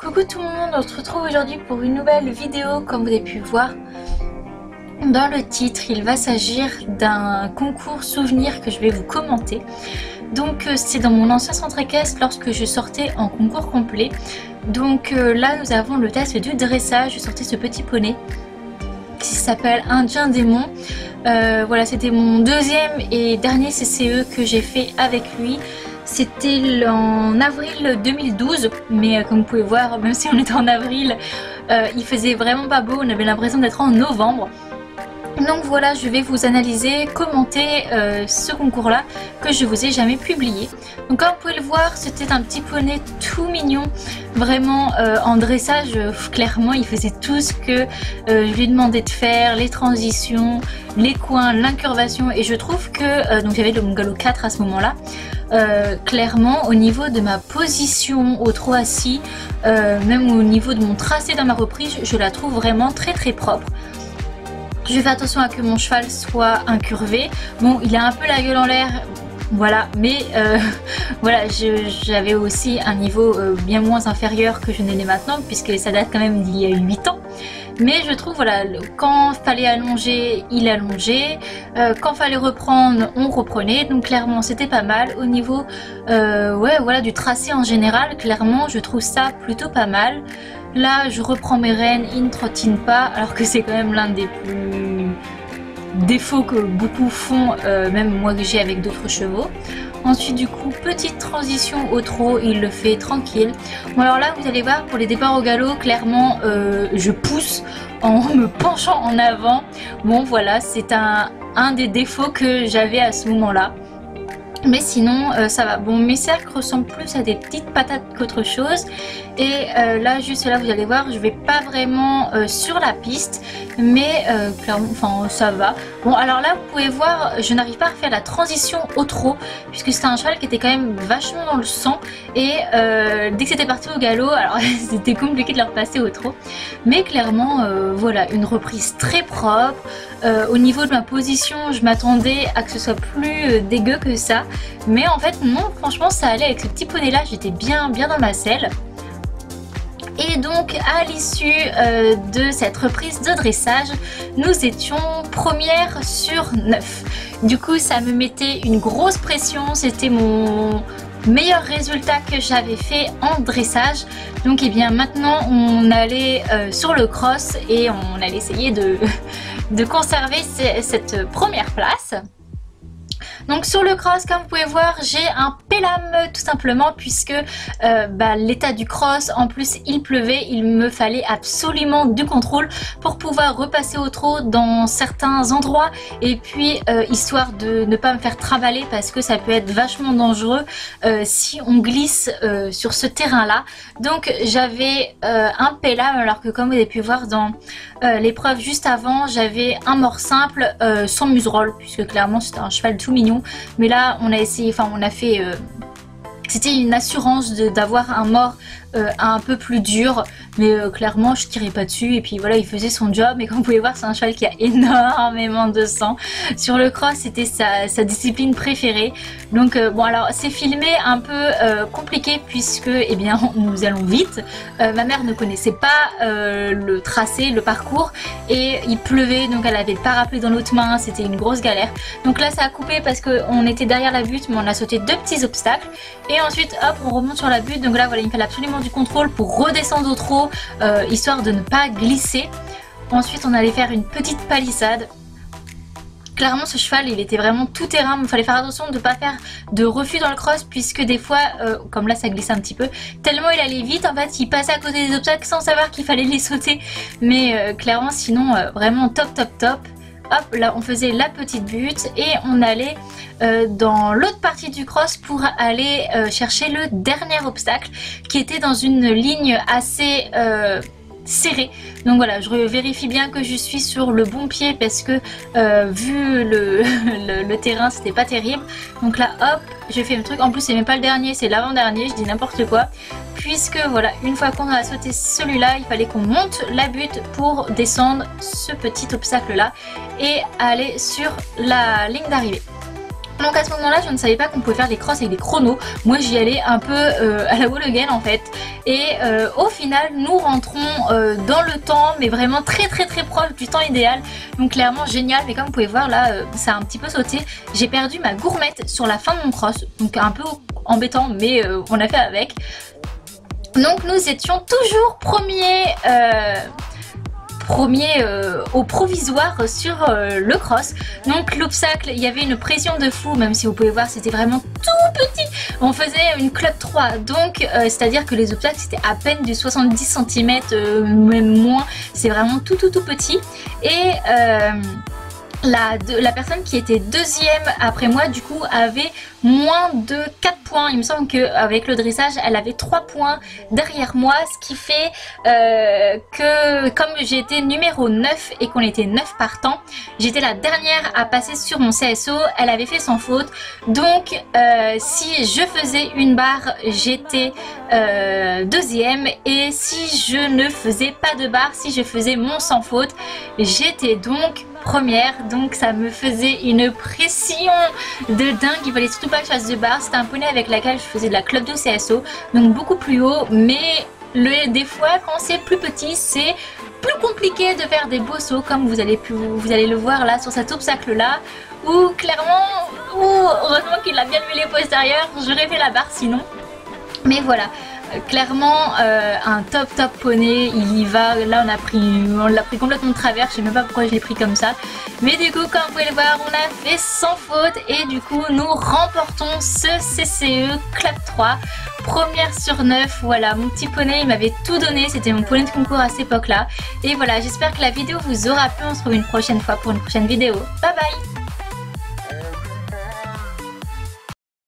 Coucou tout le monde, on se retrouve aujourd'hui pour une nouvelle vidéo. Comme vous avez pu voir dans le titre, il va s'agir d'un concours souvenir que je vais vous commenter. Donc c'est dans mon ancien centre équestre lorsque je sortais en concours complet. Donc là nous avons le test du dressage. Je sortais ce petit poney qui s'appelle Indien Démon. Voilà, c'était mon deuxième et dernier CCE que j'ai fait avec lui. C'était en avril 2012, mais comme vous pouvez voir, même si on était en avril, il faisait vraiment pas beau, on avait l'impression d'être en novembre. Donc voilà, je vais vous analyser, commenter ce concours-là que je vous ai jamais publié. Donc comme vous pouvez le voir, c'était un petit poney tout mignon, vraiment en dressage, clairement il faisait tout ce que je lui demandais de faire, les transitions, les coins, l'incurvation, et je trouve que, donc j'avais mon galop 4 à ce moment-là, clairement au niveau de ma position au trot assis, même au niveau de mon tracé dans ma reprise, je la trouve vraiment très très propre. Je fais attention à que mon cheval soit incurvé. Bon, il a un peu la gueule en l'air, voilà, mais voilà, j'avais aussi un niveau bien moins inférieur que je n'ai maintenant, puisque ça date quand même d'il y a 8 ans. Mais je trouve, voilà, quand fallait allonger, il allongeait, quand fallait reprendre, on reprenait, donc clairement c'était pas mal. Au niveau ouais, voilà, du tracé en général, clairement je trouve ça plutôt pas mal. Là je reprends mes rênes, il ne trottine pas, alors que c'est quand même l'un des plus défauts que beaucoup font, même moi que j'ai avec d'autres chevaux. Ensuite du coup, petite transition au trot, il le fait tranquille. Bon alors là vous allez voir, pour les départs au galop, clairement je pousse en me penchant en avant. Bon voilà, c'est un des défauts que j'avais à ce moment là. Mais sinon ça va. Bon, mes cercles ressemblent plus à des petites patates qu'autre chose. Et là, juste là, vous allez voir, je vais pas vraiment sur la piste, mais clairement, enfin, ça va. Bon, alors là, vous pouvez voir, je n'arrive pas à faire la transition au trot, puisque c'était un cheval qui était quand même vachement dans le sang. Et dès que c'était parti au galop, alors c'était compliqué de le repasser au trot. Mais clairement, voilà, une reprise très propre. Au niveau de ma position, je m'attendais à que ce soit plus dégueu que ça. Mais en fait, non, franchement, ça allait avec ce petit poney là, j'étais bien dans ma selle. Et donc à l'issue de cette reprise de dressage, nous étions première sur 9. Du coup ça me mettait une grosse pression, c'était mon meilleur résultat que j'avais fait en dressage. Donc et bien maintenant on allait sur le cross et on allait essayer de conserver cette première place. Donc sur le cross, comme vous pouvez voir, j'ai un pélame tout simplement, puisque l'état du cross, en plus il pleuvait, il me fallait absolument du contrôle pour pouvoir repasser au trot dans certains endroits, et puis histoire de ne pas me faire trimballer, parce que ça peut être vachement dangereux si on glisse sur ce terrain là. Donc j'avais un pélame, alors que comme vous avez pu voir dans l'épreuve juste avant, j'avais un mort simple sans museroll, puisque clairement c'était un cheval tout mignon. Mais là on a essayé, enfin on a fait c'était une assurance d'avoir un mort un peu plus dur, mais clairement je tirais pas dessus, et puis voilà, il faisait son job. Et comme vous pouvez voir, c'est un cheval qui a énormément de sang. Sur le cross, c'était sa discipline préférée. Donc bon, alors c'est filmé un peu compliqué, puisque eh bien nous allons vite. Ma mère ne connaissait pas le tracé, le parcours, et il pleuvait, donc elle avait le parapluie dans l'autre main, c'était une grosse galère. Donc là ça a coupé parce qu'on était derrière la butte, mais on a sauté deux petits obstacles, et ensuite hop, on remonte sur la butte. Donc là voilà, il me fallait absolument du contrôle pour redescendre au trot, histoire de ne pas glisser. Ensuite on allait faire une petite palissade. Clairement ce cheval il était vraiment tout terrain, il fallait faire attention de ne pas faire de refus dans le cross, puisque des fois, comme là ça glissait un petit peu, tellement il allait vite, en fait il passait à côté des obstacles sans savoir qu'il fallait les sauter. Mais clairement sinon vraiment top. Hop, là on faisait la petite butte et on allait dans l'autre partie du cross pour aller chercher le dernier obstacle, qui était dans une ligne assez serrée. Donc voilà, je vérifie bien que je suis sur le bon pied, parce que vu le terrain c'était pas terrible. Donc là hop, j'ai fait le truc, en plus c'est même pas le dernier, c'est l'avant-dernier, je dis n'importe quoi, puisque voilà, une fois qu'on a sauté celui-là, il fallait qu'on monte la butte pour descendre ce petit obstacle là et aller sur la ligne d'arrivée. Donc à ce moment là je ne savais pas qu'on pouvait faire des crosses avec des chronos. Moi j'y allais un peu à la wall again en fait. Et au final nous rentrons dans le temps, mais vraiment très proche du temps idéal. Donc clairement génial, mais comme vous pouvez voir là ça a un petit peu sauté. J'ai perdu ma gourmette sur la fin de mon cross, donc un peu embêtant, mais on a fait avec. Donc nous étions toujours premiers au provisoire sur le cross. Donc l'obstacle, il y avait une pression de fou, même si vous pouvez voir c'était vraiment tout petit. On faisait une club 3, donc c'est à dire que les obstacles c'était à peine du 70 cm, même moins, c'est vraiment tout petit. Et la personne qui était deuxième après moi du coup avait moins de 4 points. Il me semble qu'avec le dressage elle avait 3 points derrière moi, ce qui fait que comme j'étais numéro 9 et qu'on était 9 partants, j'étais la dernière à passer sur mon CSO. Elle avait fait sans faute, donc si je faisais une barre j'étais deuxième, et si je ne faisais pas de barre, si je faisais mon sans faute, j'étais donc première. Donc ça me faisait une pression de dingue. Il fallait surtout pas que je fasse de barre. C'était un poney avec laquelle je faisais de la club de CSO, donc beaucoup plus haut, mais des fois quand c'est plus petit c'est plus compliqué de faire des beaux sauts, comme vous allez le voir là sur cet obstacle là, où clairement heureusement qu'il a bien mis les postérieurs, j'aurais fait la barre sinon. Mais voilà, clairement un top poney, il y va. Là on l'a pris complètement de travers, je sais même pas pourquoi je l'ai pris comme ça, mais du coup comme vous pouvez le voir on a fait sans faute, et du coup nous remportons ce CCE Club 3, première sur 9. Voilà, mon petit poney il m'avait tout donné, c'était mon poney de concours à cette époque là. Et voilà, j'espère que la vidéo vous aura plu, on se retrouve une prochaine fois pour une prochaine vidéo. Bye bye.